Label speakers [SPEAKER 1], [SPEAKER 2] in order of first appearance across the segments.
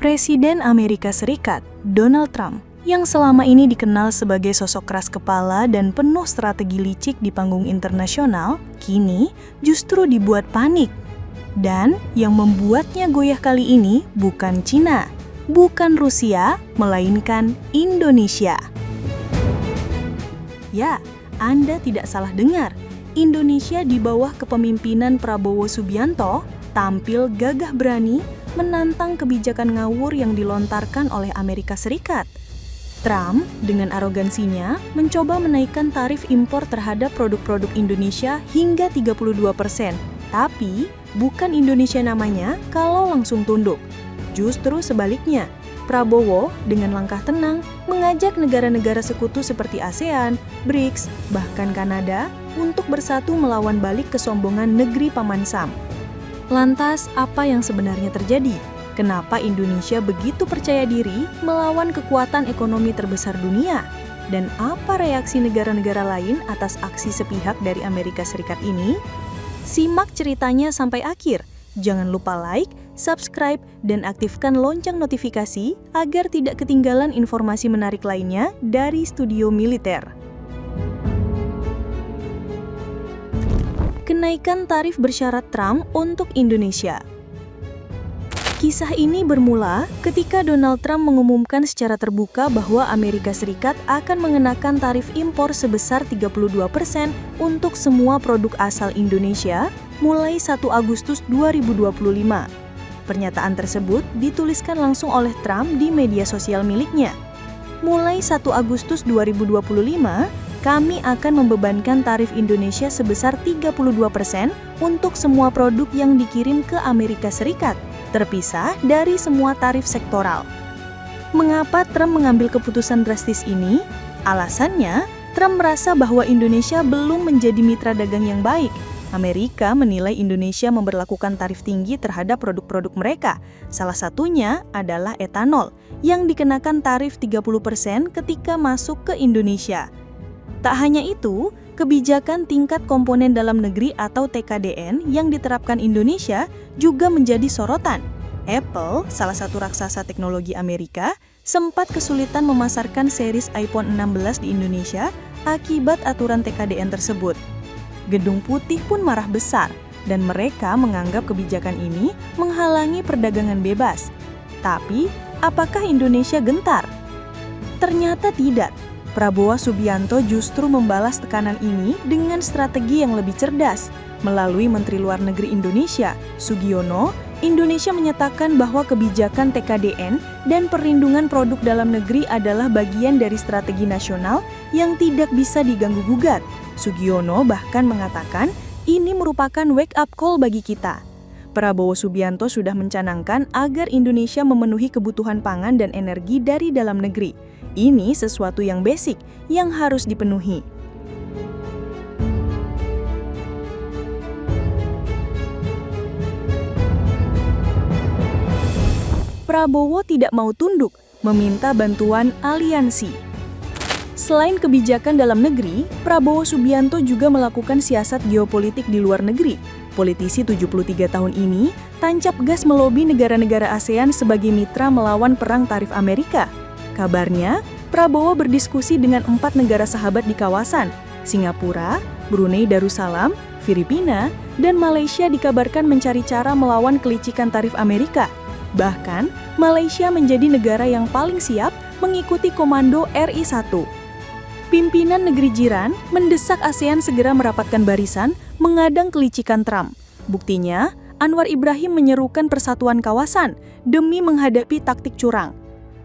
[SPEAKER 1] Presiden Amerika Serikat, Donald Trump, yang selama ini dikenal sebagai sosok keras kepala dan penuh strategi licik di panggung internasional, kini justru dibuat panik. Dan yang membuatnya goyah kali ini bukan Cina, bukan Rusia, melainkan Indonesia. Ya, Anda tidak salah dengar. Indonesia di bawah kepemimpinan Prabowo Subianto tampil gagah berani menantang kebijakan ngawur yang dilontarkan oleh Amerika Serikat. Trump dengan arogansinya mencoba menaikkan tarif impor terhadap produk-produk Indonesia hingga 32%. Tapi, bukan Indonesia namanya kalau langsung tunduk. Justru sebaliknya, Prabowo dengan langkah tenang mengajak negara-negara sekutu seperti ASEAN, BRICS, bahkan Kanada untuk bersatu melawan balik kesombongan negeri Paman Sam. Lantas, apa yang sebenarnya terjadi? Kenapa Indonesia begitu percaya diri melawan kekuatan ekonomi terbesar dunia? Dan apa reaksi negara-negara lain atas aksi sepihak dari Amerika Serikat ini? Simak ceritanya sampai akhir. Jangan lupa like, subscribe, dan aktifkan lonceng notifikasi agar tidak ketinggalan informasi menarik lainnya dari Studio Militer. Kenaikan tarif bersyarat Trump untuk Indonesia. Kisah ini bermula ketika Donald Trump mengumumkan secara terbuka bahwa Amerika Serikat akan mengenakan tarif impor sebesar 32% untuk semua produk asal Indonesia mulai 1 Agustus 2025. Pernyataan tersebut dituliskan langsung oleh Trump di media sosial miliknya. Mulai 1 Agustus 2025, kami akan membebankan tarif Indonesia sebesar 32% untuk semua produk yang dikirim ke Amerika Serikat, terpisah dari semua tarif sektoral. Mengapa Trump mengambil keputusan drastis ini? Alasannya, Trump merasa bahwa Indonesia belum menjadi mitra dagang yang baik. Amerika menilai Indonesia memberlakukan tarif tinggi terhadap produk-produk mereka. Salah satunya adalah etanol, yang dikenakan tarif 30% ketika masuk ke Indonesia. Tak hanya itu, kebijakan tingkat komponen dalam negeri atau TKDN yang diterapkan Indonesia juga menjadi sorotan. Apple, salah satu raksasa teknologi Amerika, sempat kesulitan memasarkan series iPhone 16 di Indonesia akibat aturan TKDN tersebut. Gedung Putih pun marah besar, dan mereka menganggap kebijakan ini menghalangi perdagangan bebas. Tapi, apakah Indonesia gentar? Ternyata tidak. Prabowo Subianto justru membalas tekanan ini dengan strategi yang lebih cerdas. Melalui Menteri Luar Negeri Indonesia, Sugiono, Indonesia menyatakan bahwa kebijakan TKDN dan perlindungan produk dalam negeri adalah bagian dari strategi nasional yang tidak bisa diganggu-gugat. Sugiono bahkan mengatakan ini merupakan wake-up call bagi kita. Prabowo Subianto sudah mencanangkan agar Indonesia memenuhi kebutuhan pangan dan energi dari dalam negeri. Ini sesuatu yang basic yang harus dipenuhi. Prabowo tidak mau tunduk, meminta bantuan aliansi. Selain kebijakan dalam negeri, Prabowo Subianto juga melakukan siasat geopolitik di luar negeri. Politisi 73 tahun ini tancap gas melobi negara-negara ASEAN sebagai mitra melawan perang tarif Amerika. Kabarnya, Prabowo berdiskusi dengan 4 negara sahabat di kawasan, Singapura, Brunei Darussalam, Filipina, dan Malaysia dikabarkan mencari cara melawan kelicikan tarif Amerika. Bahkan, Malaysia menjadi negara yang paling siap mengikuti komando RI1. Pimpinan negeri jiran mendesak ASEAN segera merapatkan barisan mengadang kelicikan Trump. Buktinya, Anwar Ibrahim menyerukan persatuan kawasan demi menghadapi taktik curang.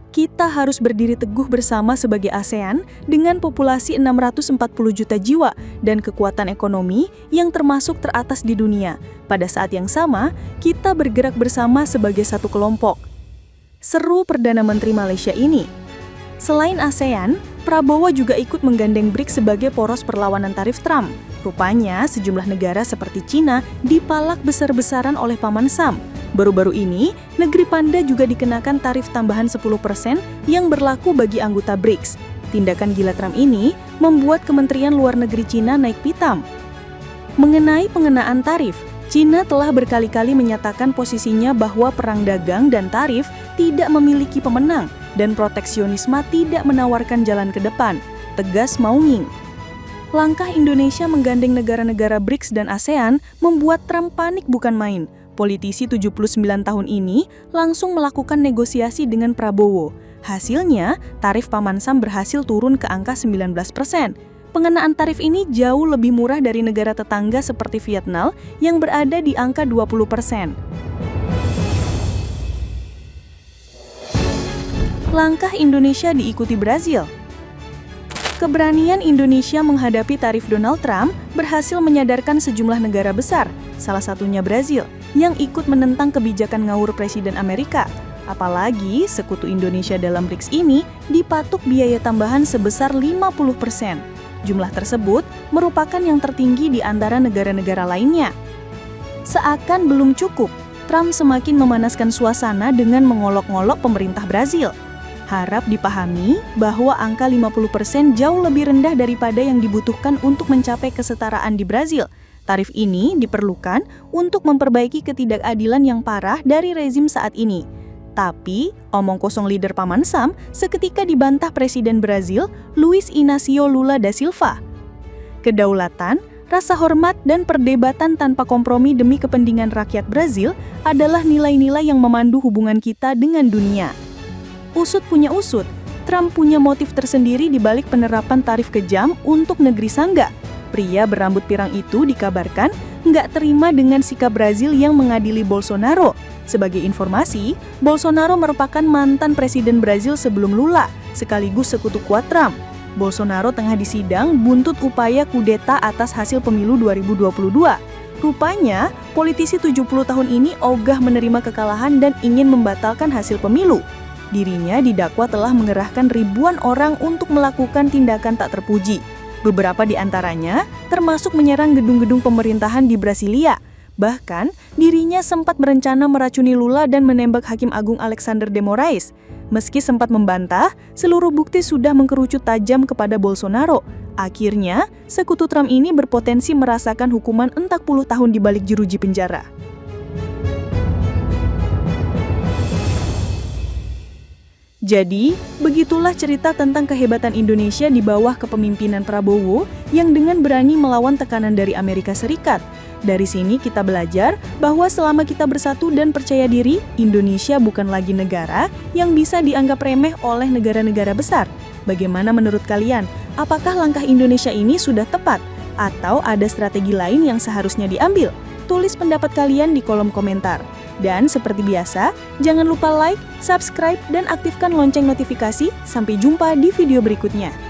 [SPEAKER 1] Kita harus berdiri teguh bersama sebagai ASEAN dengan populasi 640 juta jiwa dan kekuatan ekonomi yang termasuk teratas di dunia. Pada saat yang sama, kita bergerak bersama sebagai satu kelompok. Seru Perdana Menteri Malaysia ini. Selain ASEAN, Prabowo juga ikut menggandeng BRICS sebagai poros perlawanan tarif Trump. Rupanya, sejumlah negara seperti Cina dipalak besar-besaran oleh Paman Sam. Baru-baru ini, negeri Panda juga dikenakan tarif tambahan 10% yang berlaku bagi anggota BRICS. Tindakan gila Trump ini membuat Kementerian Luar Negeri Cina naik pitam. Mengenai pengenaan tarif, China telah berkali-kali menyatakan posisinya bahwa perang dagang dan tarif tidak memiliki pemenang dan proteksionisme tidak menawarkan jalan ke depan, tegas Mao Ning. Langkah Indonesia menggandeng negara-negara BRICS dan ASEAN membuat Trump panik bukan main. Politisi 79 tahun ini langsung melakukan negosiasi dengan Prabowo. Hasilnya, tarif Paman Sam berhasil turun ke angka 19%. Pengenaan tarif ini jauh lebih murah dari negara tetangga seperti Vietnam yang berada di angka 20%. Langkah Indonesia diikuti Brazil. Keberanian Indonesia menghadapi tarif Donald Trump berhasil menyadarkan sejumlah negara besar, salah satunya Brazil, yang ikut menentang kebijakan ngawur Presiden Amerika. Apalagi sekutu Indonesia dalam BRICS ini dipatok biaya tambahan sebesar 50%. Jumlah tersebut merupakan yang tertinggi di antara negara-negara lainnya. Seakan belum cukup, Trump semakin memanaskan suasana dengan mengolok-ngolok pemerintah Brazil. Harap dipahami bahwa angka 50% jauh lebih rendah daripada yang dibutuhkan untuk mencapai kesetaraan di Brazil. Tarif ini diperlukan untuk memperbaiki ketidakadilan yang parah dari rezim saat ini. Tapi, omong kosong leader Paman Sam seketika dibantah Presiden Brazil, Luiz Inácio Lula da Silva. Kedaulatan, rasa hormat, dan perdebatan tanpa kompromi demi kepentingan rakyat Brazil adalah nilai-nilai yang memandu hubungan kita dengan dunia. Usut punya usut, Trump punya motif tersendiri di balik penerapan tarif kejam untuk negeri Sangga. Pria berambut pirang itu dikabarkan nggak terima dengan sikap Brazil yang mengadili Bolsonaro. Sebagai informasi, Bolsonaro merupakan mantan presiden Brazil sebelum Lula, sekaligus sekutu kuat Trump. Bolsonaro tengah disidang buntut upaya kudeta atas hasil pemilu 2022. Rupanya, politisi 70 tahun ini ogah menerima kekalahan dan ingin membatalkan hasil pemilu. Dirinya didakwa telah mengerahkan ribuan orang untuk melakukan tindakan tak terpuji. Beberapa di antaranya termasuk menyerang gedung-gedung pemerintahan di Brasilia. Bahkan, dirinya sempat berencana meracuni Lula dan menembak Hakim Agung Alexander de Moraes. Meski sempat membantah, seluruh bukti sudah mengkerucut tajam kepada Bolsonaro. Akhirnya, sekutu Trump ini berpotensi merasakan hukuman 40 tahun di balik jeruji penjara. Jadi, begitulah cerita tentang kehebatan Indonesia di bawah kepemimpinan Prabowo yang dengan berani melawan tekanan dari Amerika Serikat. Dari sini kita belajar bahwa selama kita bersatu dan percaya diri, Indonesia bukan lagi negara yang bisa dianggap remeh oleh negara-negara besar. Bagaimana menurut kalian? Apakah langkah Indonesia ini sudah tepat? Atau ada strategi lain yang seharusnya diambil? Tulis pendapat kalian di kolom komentar. Dan seperti biasa, jangan lupa like, subscribe, dan aktifkan lonceng notifikasi. Sampai jumpa di video berikutnya.